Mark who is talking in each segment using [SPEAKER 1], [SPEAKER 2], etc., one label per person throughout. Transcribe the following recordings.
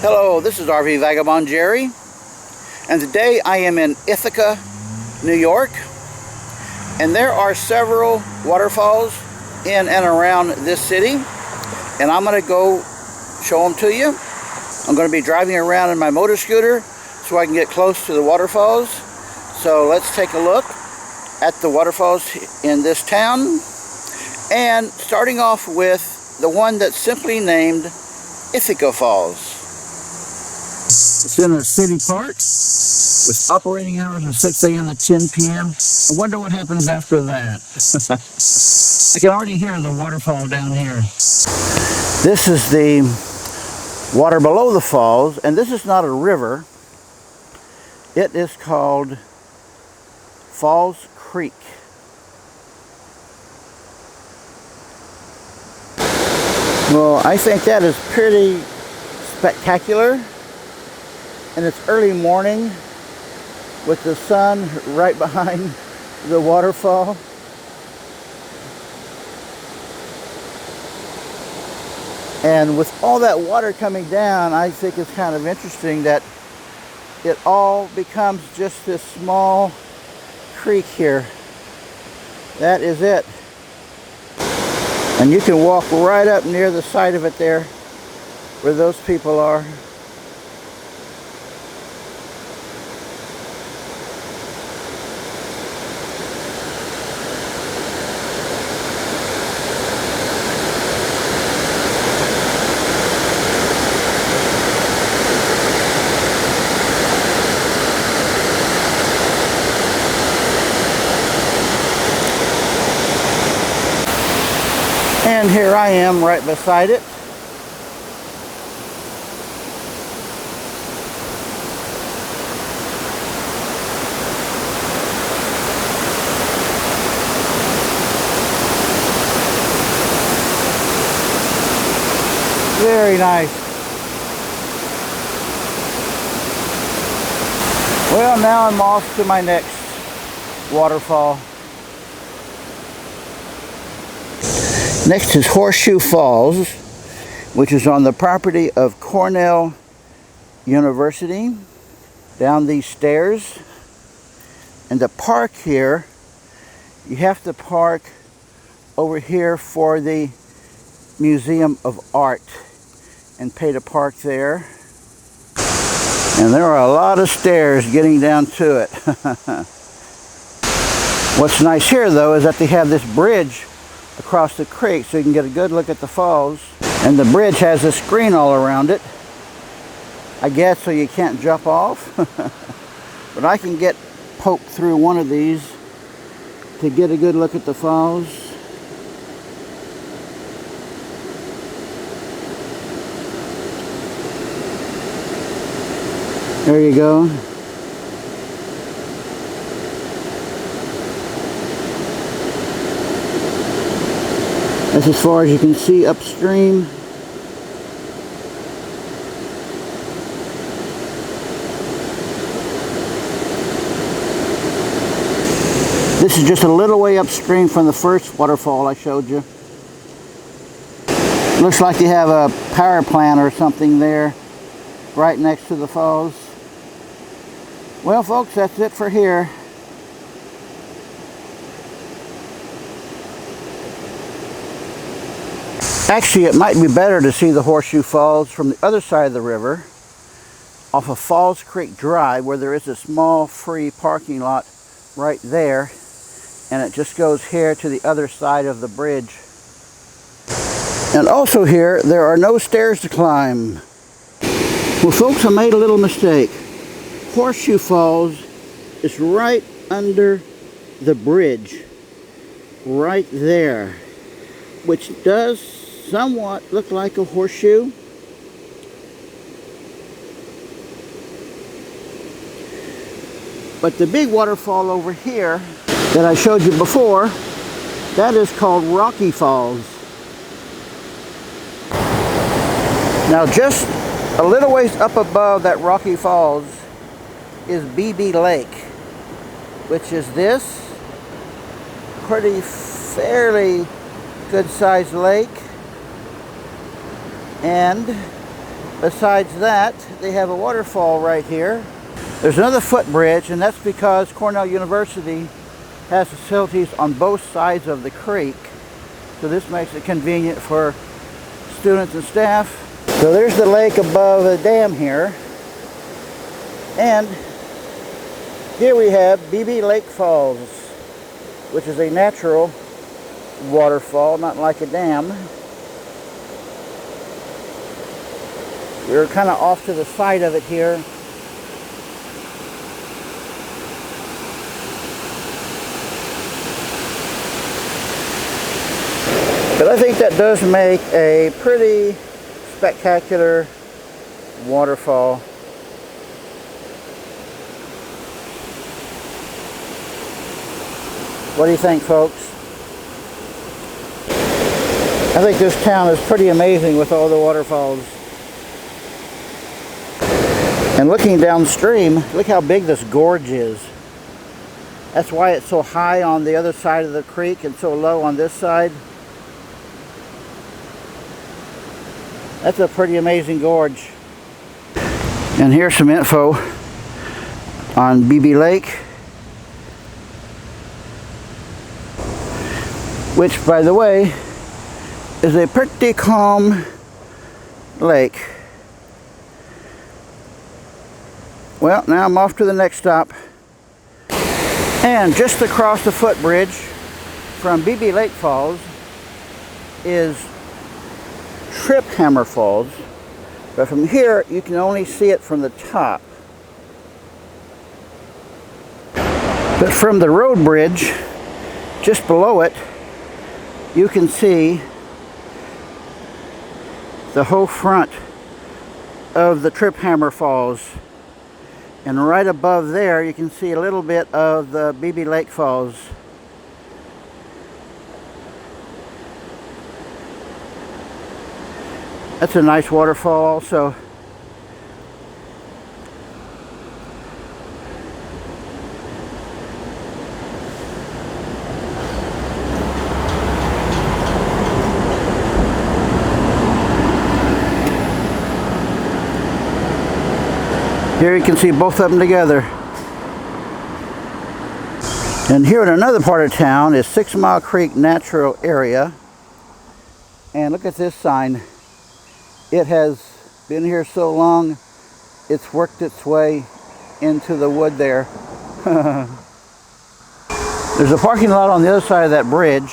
[SPEAKER 1] Hello, this is RV Vagabond Jerry, and today I am in Ithaca, New York, and there are several waterfalls in and around this city, and I'm going to go show them to you. I'm going to be driving around in my motor scooter so I can get close to the waterfalls. So let's take a look at the waterfalls in this town, and starting off with the one that's simply named Ithaca Falls. It's in a city park with operating hours of 6 a.m. to 10 p.m. I wonder what happens after that. I can already hear the waterfall down here. This is the water below the falls, and this is not a river. It is called Falls Creek. Well, I think that is pretty spectacular. And it's early morning with the sun right behind the waterfall. And with all that water coming down, I think it's kind of interesting that it all becomes just this small creek here. That is it. And you can walk right up near the side of it there where those people are. And here I am right beside it. Very nice. Well, now I'm off to my next waterfall. Next is Horseshoe Falls, which is on the property of Cornell University. Down these stairs. And to park here, you have to park over here for the Museum of Art and pay to park there. And there are a lot of stairs getting down to it. What's nice here, though, is that they have this bridge across the creek so you can get a good look at the falls. And the bridge has a screen all around it, I guess, so you can't jump off. But I can get poked through one of these to get a good look at the falls. There you go. That's as far as you can see upstream. This is just a little way upstream from the first waterfall I showed you. Looks like you have a power plant or something there right next to the falls. Well, folks, that's it for here. Actually, it might be better to see the Horseshoe Falls from the other side of the river, off of Falls Creek Drive, where there is a small free parking lot right there, and it just goes here to the other side of the bridge. And also here, there are no stairs to climb. Well, folks, I made a little mistake. Horseshoe Falls is right under the bridge, right there, which does somewhat look like a horseshoe. But the big waterfall over here that I showed you before, that is called Rocky Falls. Now just a little ways up above that Rocky Falls is BB Lake, which is this pretty fairly good sized lake. And Besides that, they have a waterfall right here. There's another footbridge, and that's because Cornell University has facilities on both sides of the creek. So this makes it convenient for students and staff. So there's the lake above the dam here. And here we have BB Lake Falls, which is a natural waterfall, not like a dam. We're kind of off to the side of it here. But I think that does make a pretty spectacular waterfall. What do you think, folks? I think this town is pretty amazing with all the waterfalls. And looking downstream, look how big this gorge is. That's why it's so high on the other side of the creek and so low on this side. That's a pretty amazing gorge. And here's some info on BB Lake, which, by the way, is a pretty calm lake. Well, now I'm off to the next stop. And just across the footbridge from BB Lake Falls is Trip Hammer Falls. But from here, you can only see it from the top. But from the road bridge, just below it, you can see the whole front of the Trip Hammer Falls. And right above there, you can see a little bit of the BB Lake Falls. That's a nice waterfall also. Here you can see both of them together. And here in another part of town is 6 Mile Creek Natural Area. And look at this sign. It has been here so long, it's worked its way into the wood there. There's a parking lot on the other side of that bridge.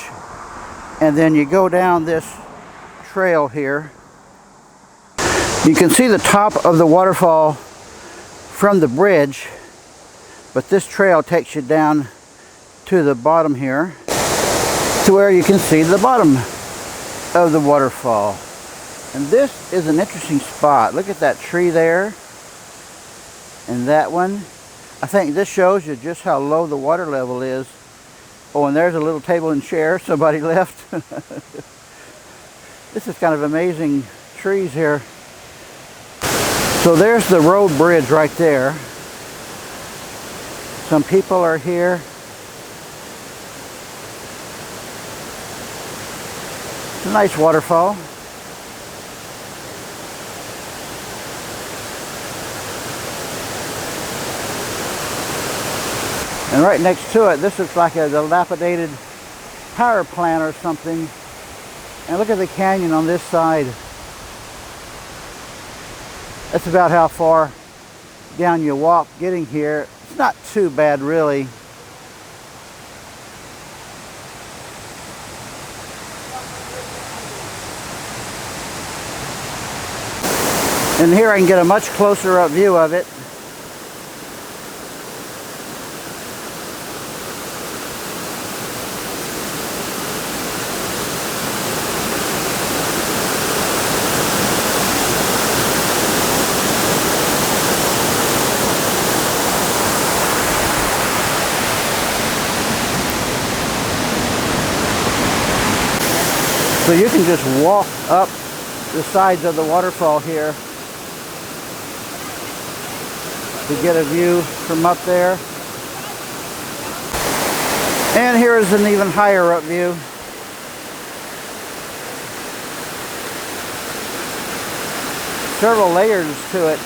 [SPEAKER 1] And then you go down this trail here. You can see the top of the waterfall from the bridge, but this trail takes you down to the bottom here to where you can see the bottom of the waterfall. And this is an interesting spot. Look at that tree there and that one. I think this shows you just how low the water level is. Oh, and there's a little table and chair somebody left. This is kind of amazing trees here. So there's the road bridge right there. Some people are here. It's a nice waterfall. And right next to it, this looks like a dilapidated power plant or something. And look at the canyon on this side. That's about how far down you walk getting here. It's not too bad, really. And here I can get a much closer up view of it. So you can just walk up the sides of the waterfall here to get a view from up there. And here is an even higher up view. several layers to it.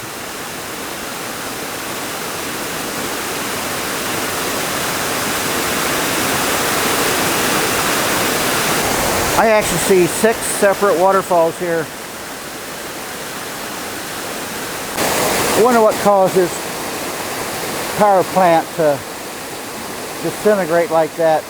[SPEAKER 1] I actually see 6 separate waterfalls here. I wonder what caused this power plant to disintegrate like that.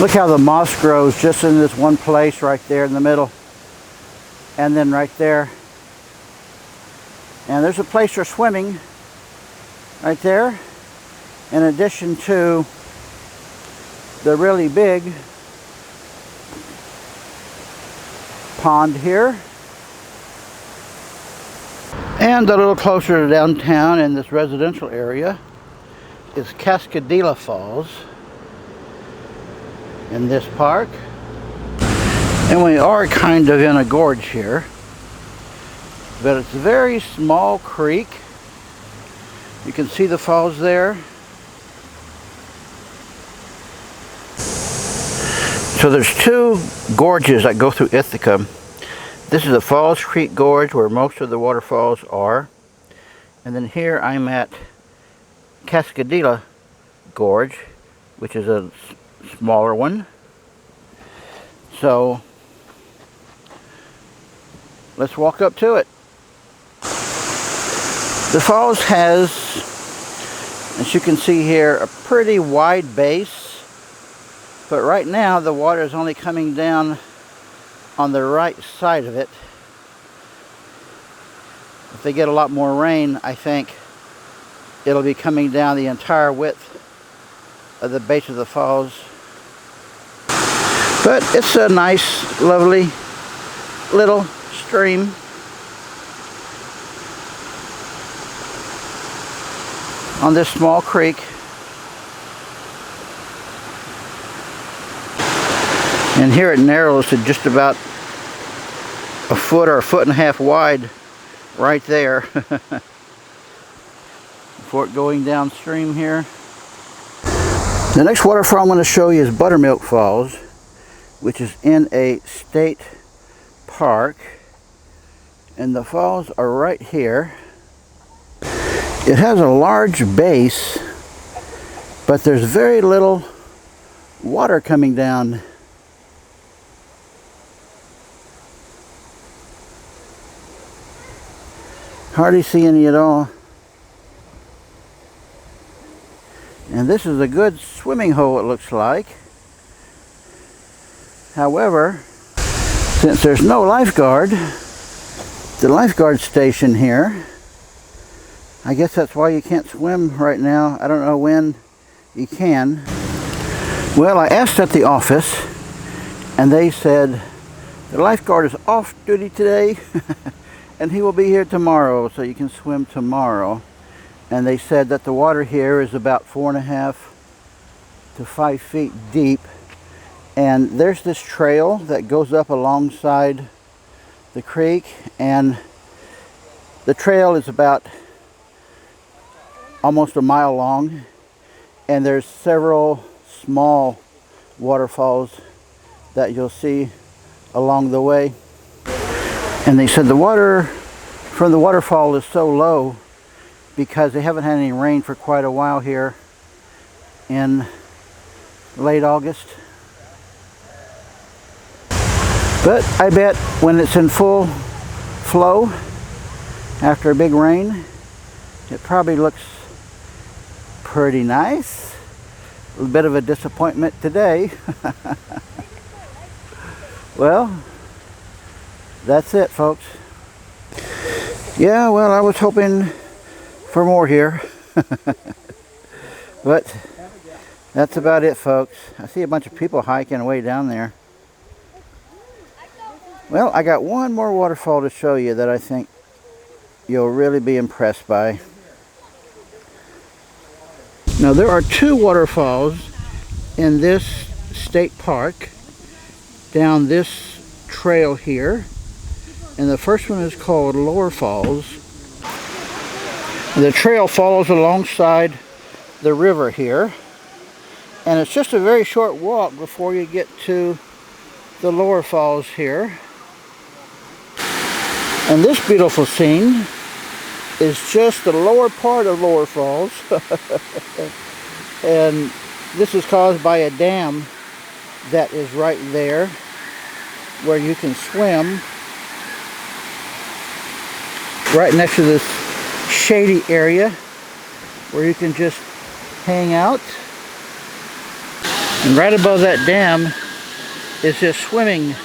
[SPEAKER 1] Look how the moss grows just in this one place right there in the middle. And then right there. And there's a place for swimming right there. In addition to the really big pond here. And a little closer to downtown in this residential area is Cascadilla Falls in this park. And we are kind of in a gorge here, but it's a very small creek. You can see the falls there. So there's 2 gorges that go through Ithaca. This is the Falls Creek Gorge where most of the waterfalls are. And then here I'm at Cascadilla Gorge, which is a smaller one. So let's walk up to it. The falls has, as you can see here, a pretty wide base, but right now the water is only coming down on the right side of it. If they get a lot more rain, I think it'll be coming down the entire width of the base of the falls. But it's a nice, lovely little stream. On this small creek. And here it narrows to just about a foot or a foot and a half wide right there. Before it going downstream here. The next waterfall I'm going to show you is Buttermilk Falls, which is in a state park. And the falls are right here. It has a large base, but there's very little water coming down. Hardly see any at all. And this is a good swimming hole, it looks like. However, since there's no lifeguard, the lifeguard station here, I guess that's why you can't swim right now. I don't know when you can. Well, I asked at the office, and they said the lifeguard is off duty today, and he will be here tomorrow, so you can swim tomorrow. And they said that the water here is about 4.5 to 5 feet deep. And there's this trail that goes up alongside the creek, and the trail is about almost a mile long, and there's several small waterfalls that you'll see along the way. And they said the water from the waterfall is so low because they haven't had any rain for quite a while here in late August. But I bet when it's in full flow after a big rain, it probably looks pretty nice. A little bit of a disappointment today. Well, that's it, folks. Yeah, well, I was hoping for more here. But that's about it, folks. I see a bunch of people hiking way down there. Well, I got one more waterfall to show you that I think you'll really be impressed by. Now, there are 2 waterfalls in this state park down this trail here. And the first one is called Lower Falls. The trail follows alongside the river here. And it's just a very short walk before you get to the Lower Falls here. And this beautiful scene is just the lower part of Lower Falls. And this is caused by a dam that is right there where you can swim right next to this shady area where you can just hang out. And right above that dam is this swimming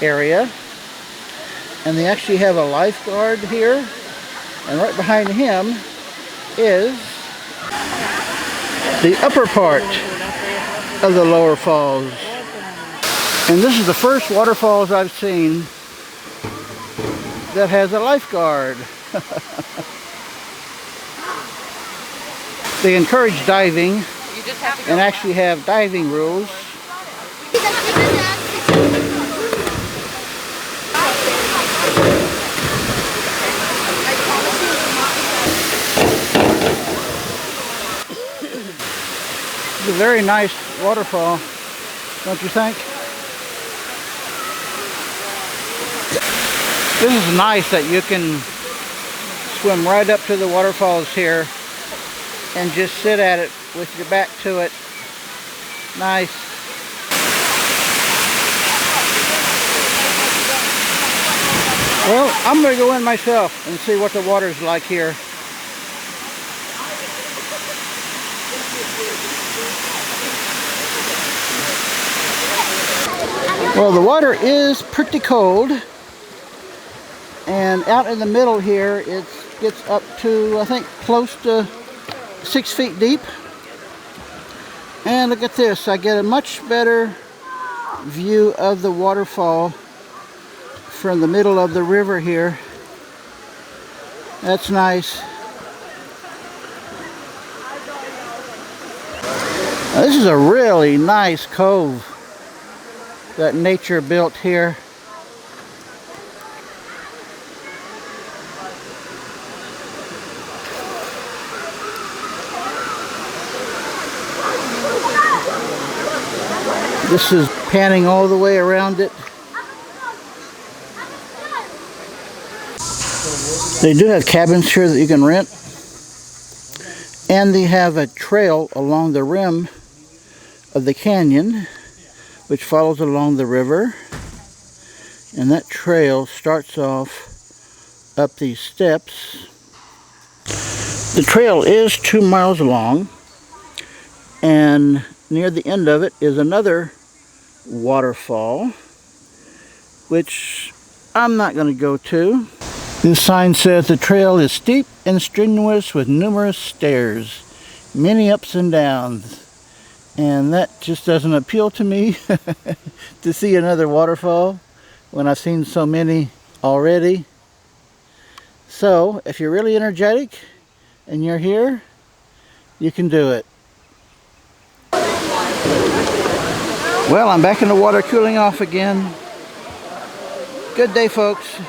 [SPEAKER 1] area, and they actually have a lifeguard here, and right behind him is the upper part of the Lower Falls. And this is the first waterfalls I've seen that has a lifeguard. They encourage diving and actually have diving rules. It's a very nice waterfall, don't you think? This is nice that you can swim right up to the waterfalls here and just sit at it with your back to it. Nice. Well, I'm going to go in myself and see what the water's like here. Well, the water is pretty cold. And out in the middle here, it gets up to, I think, close to 6 feet deep. And look at this, I get a much better view of the waterfall from the middle of the river here. That's nice. Now, this is a really nice cove that nature built here. This is panning all the way around it. They do have cabins here that you can rent. And they have a trail along the rim of the canyon, which follows along the river. And that trail starts off up these steps. The trail is 2 miles long. And near the end of it is another waterfall, which I'm not going to go to. This sign says the trail is steep and strenuous with numerous stairs, many ups and downs. And that just doesn't appeal to me to see another waterfall when I've seen so many already. So if you're really energetic and you're here, you can do it. Well, I'm back in the water cooling off again. Good day, folks.